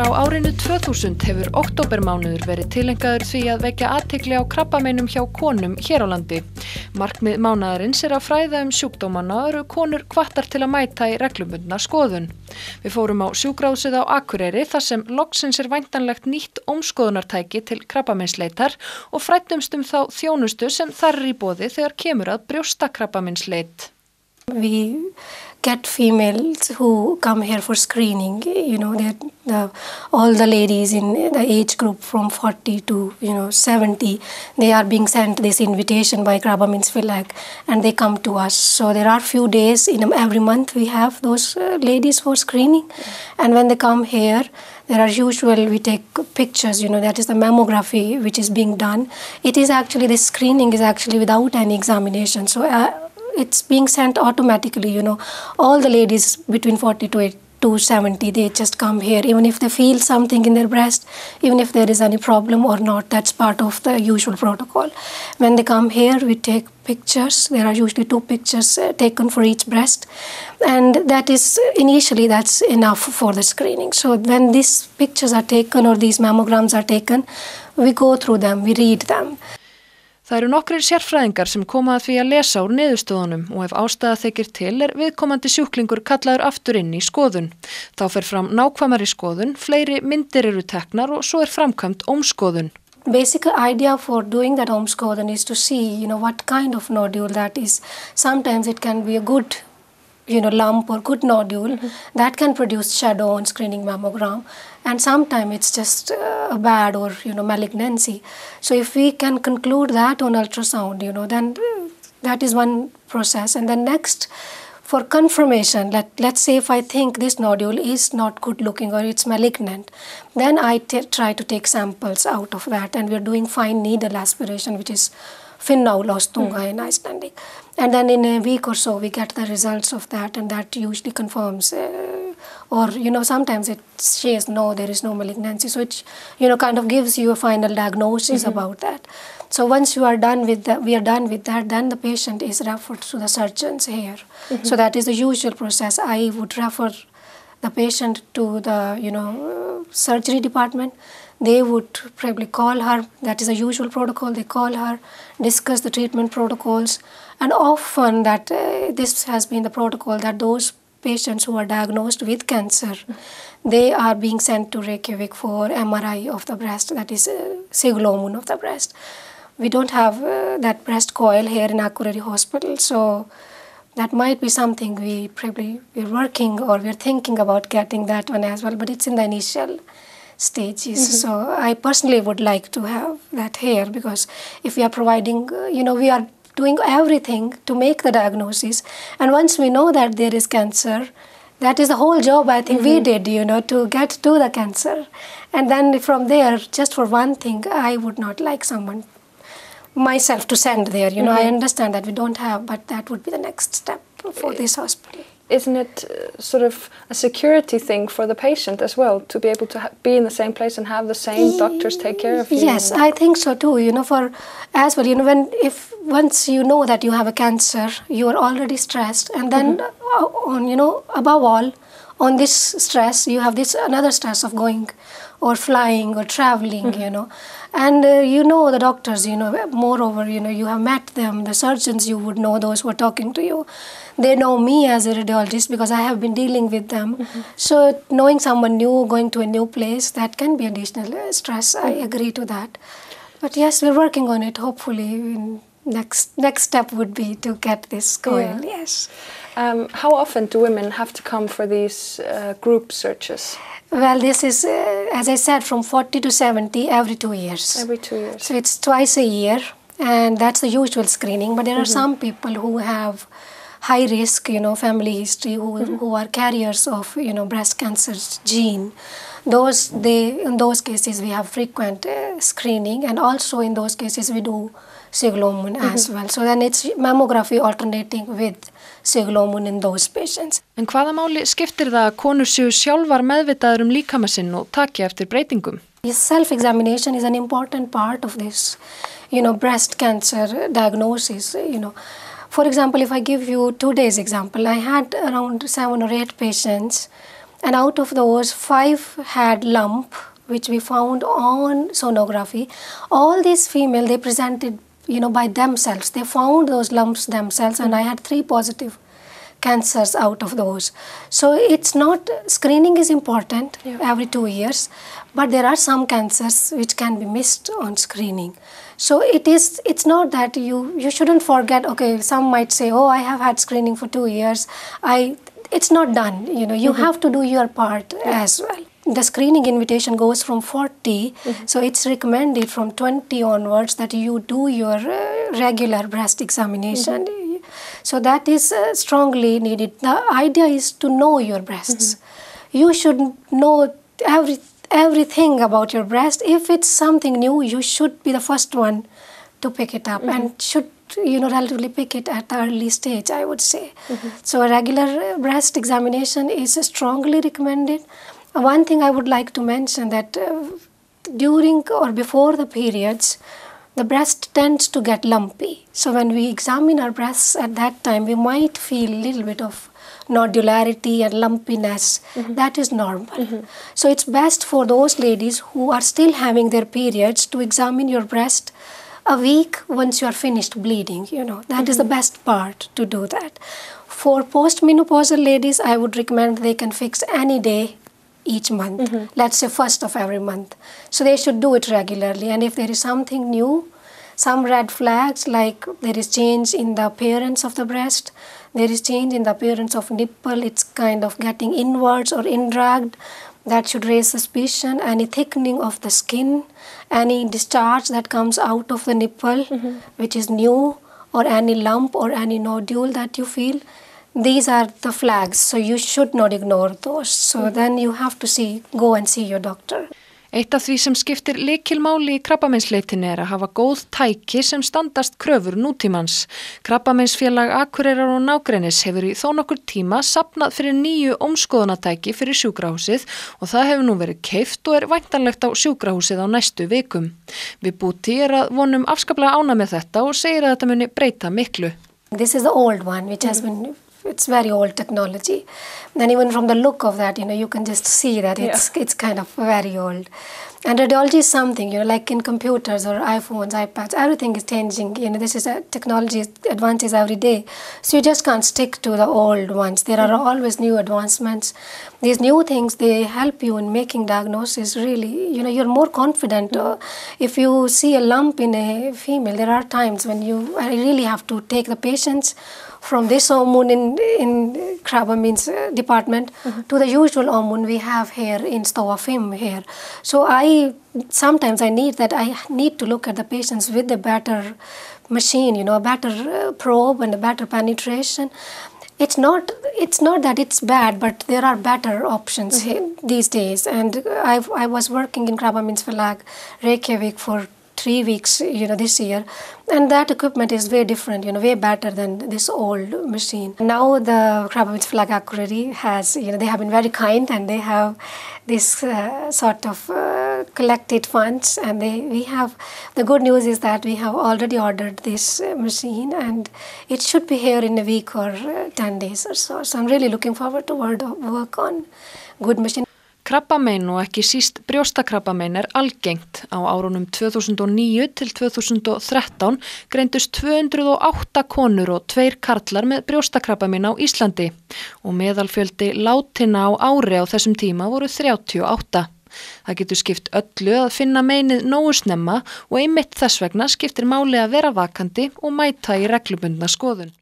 Frá árinu 2000 hefur októbermánuður verið tileinkaður því að vekja athygli á krabbameinum hjá konum hér á landi. Markmið mánaðarins er að fræða sjúkdómana og eru konur hvattar til að mæta í reglubundna skoðun. Við fórum á sjúkrahúsið á Akureyri þar sem loksins er væntanlegt nýtt ómskoðunartæki til krabbameinsleitar og fræddumst þá þjónustu sem þar er í boði þegar kemur að brjóstakrabbameinsleit. We get females who come here for screening. All the ladies in the age group from 40 to 70, they are being sent this invitation by Krabbameinsleit and they come to us. So there are few days in every month we have those ladies for screening, and when they come here, we take pictures, that is the mammography which is being done. This screening is actually without any examination. So it's being sent automatically, all the ladies between 40 to 70, they just come here, even if they feel something in their breast, even if there is any problem or not, that's part of the usual protocol. When they come here, we take pictures. There are usually 2 pictures taken for each breast, and that's enough for the screening. So when these pictures are taken or these mammograms are taken, we go through them, we read them. Það eru nokkrir sérfræðingar sem koma að því að lesa úr niðurstöðunum og ef ástæða þykir til viðkomandi sjúklingur kallaður aftur inn í skoðun. Þá fer fram nákvæmari skoðun, fleiri myndir eru teknar og svo framkvæmt ómskoðun. Basic idea for doing that ómskoðun is to see, what kind of nodule that is. Sometimes it can be a good lump or good nodule that can produce shadow on screening mammogram, and sometimes it's just a bad or malignancy. So if we can conclude that on ultrasound, then that is one process. And then next, for confirmation, let's say if I think this nodule is not good looking or it's malignant, then I try to take samples out of that, and we're doing fine needle aspiration, which is finnaulostunga in Icelandic. And then in a week or so, we get the results of that, and that usually confirms, or sometimes it says no, there is no malignancy. So it kind of gives you a final diagnosis about that. So once we are done with that, then the patient is referred to the surgeons here. So that is the usual process. I would refer the patient to the surgery department. They would probably call her. That is a usual protocol. They call her, discuss the treatment protocols, and often this has been the protocol that those patients who are diagnosed with cancer, they are being sent to Reykjavik for MRI of the breast, that is segulómun of the breast. We don't have that breast coil here in Akureyri hospital, so that might be something we're working or we're thinking about getting that one as well, but it's in the initial stages. So I personally would like to have that here, because if we are providing, we are doing everything to make the diagnosis, and once we know that there is cancer, that is the whole job I think we did, to get to the cancer. And then from there, just for one thing, I would not like someone myself to send there. I understand that we don't have, but that would be the next step for this hospital. Isn't it sort of a security thing for the patient as well, to be able to be in the same place and have the same doctors take care of you? Yes, I think so too. Once you know that you have a cancer, you are already stressed, and then above all, on this stress, you have this another stress of going or flying or traveling, And the doctors, moreover, you have met them, the surgeons, you would know those who are talking to you. They know me as a radiologist because I have been dealing with them. So knowing someone new, going to a new place, that can be additional stress. I agree to that. But yes, we're working on it. Hopefully, next step would be to get this going. Yeah. Yes. How often do women have to come for these group searches? Well, this is, as I said, from 40 to 70 every 2 years. Every 2 years. So it's twice a year, and that's the usual screening. But there are some people who have high risk, family history, who are carriers of, breast cancer gene. In those cases, we have frequent screening, and also in those cases, we do segulómun as well. So then it's mammography alternating with segulómun in those patients. En hvaða máli skiptir það að konur séu sjálfar meðvitaður líkama sinn og taki eftir breytingum? Self-examination is an important part of this, breast cancer diagnosis, For example, if I give you today's example, I had around 7 or 8 patients and out of those 5 had lump, which we found on sonography. All these female, they presented, by themselves. They found those lumps themselves, and I had 3 positive cancers out of those. So it's not, screening is important every 2 years, but there are some cancers which can be missed on screening. So it's not that you shouldn't forget, okay, some might say, oh, I have had screening for 2 years. It's not done, you have to do your part as well. The screening invitation goes from 40, so it's recommended from 20 onwards that you do your regular breast examination. So that is strongly needed. The idea is to know your breasts. You should know everything about your breast. If it's something new, you should be the first one to pick it up and should relatively pick it at the early stage, I would say. So a regular breast examination is strongly recommended. One thing I would like to mention that during or before the periods, the breast tends to get lumpy. So when we examine our breasts at that time, we might feel a little bit of nodularity and lumpiness. That is normal. So it's best for those ladies who are still having their periods to examine your breast a week once you are finished bleeding. That is the best part to do that. For postmenopausal ladies, I would recommend they can fix any day each month, let's say 1st of every month. So they should do it regularly, and if there is something new, some red flags like there is change in the appearance of the breast, there is change in the appearance of nipple, it's kind of getting inwards or indragged, that should raise suspicion. Any thickening of the skin, any discharge that comes out of the nipple which is new, or any lump or any nodule that you feel, these are the flags, so you should not ignore those. So then you have to go and see your doctor. Eitt af því sem skiptir lykilmáli í krabbameinsleitinni að hafa góð tæki sem standast kröfur nútímans. Krabbameinsfélag Akureyrar og nágrennis hefur í þó nokkur tíma safnað fyrir 9 ómskoðunartæki fyrir sjúkrahúsið og það hefur nú verið keypt og væntanlegt á sjúkrahúsið á næstu vikum. Viðbúti að vonum afskaplega ánægð með þetta og segir að þetta muni breyta miklu. This is the old one which has been, it's very old technology, and even from the look of that, you can just see that it's kind of very old. And radiology is something, like in computers or iPhones, iPads, everything is changing. This is a technology advances every day. So you just can't stick to the old ones. There are always new advancements. These new things, they help you in making diagnosis really, you're more confident. If you see a lump in a female, there are times when you really have to take the patients from this hormone in Krabbamein's department to the usual hormone we have here in Stova-Fim here. So sometimes I need to look at the patients with a better machine, a better probe and a better penetration. It's not that it's bad, but there are better options these days. And I was working in Krabbameinsfélag Reykjavik for 3 weeks, this year, and that equipment is way different, way better than this old machine. Now the Krabbameinsfélag Akureyri has, they have been very kind, and they have this sort of collected funds, and the good news is that we have already ordered this machine, and it should be here in a week or 10 days or so. So I'm really looking forward to work on good machine. Krabbamein og ekki síst brjóstakrabbamein algengt. Á árunum 2009 til 2013 greindust 208 konur og 2 karlar með brjóstakrabbamein á Íslandi og meðalfjöldi látinna á ári á þessum tíma voru 38. Það getur skipt öllu að finna meinið nógu snemma og einmitt þess vegna skiptir máli að vera vakandi og mæta í reglubundna skoðun.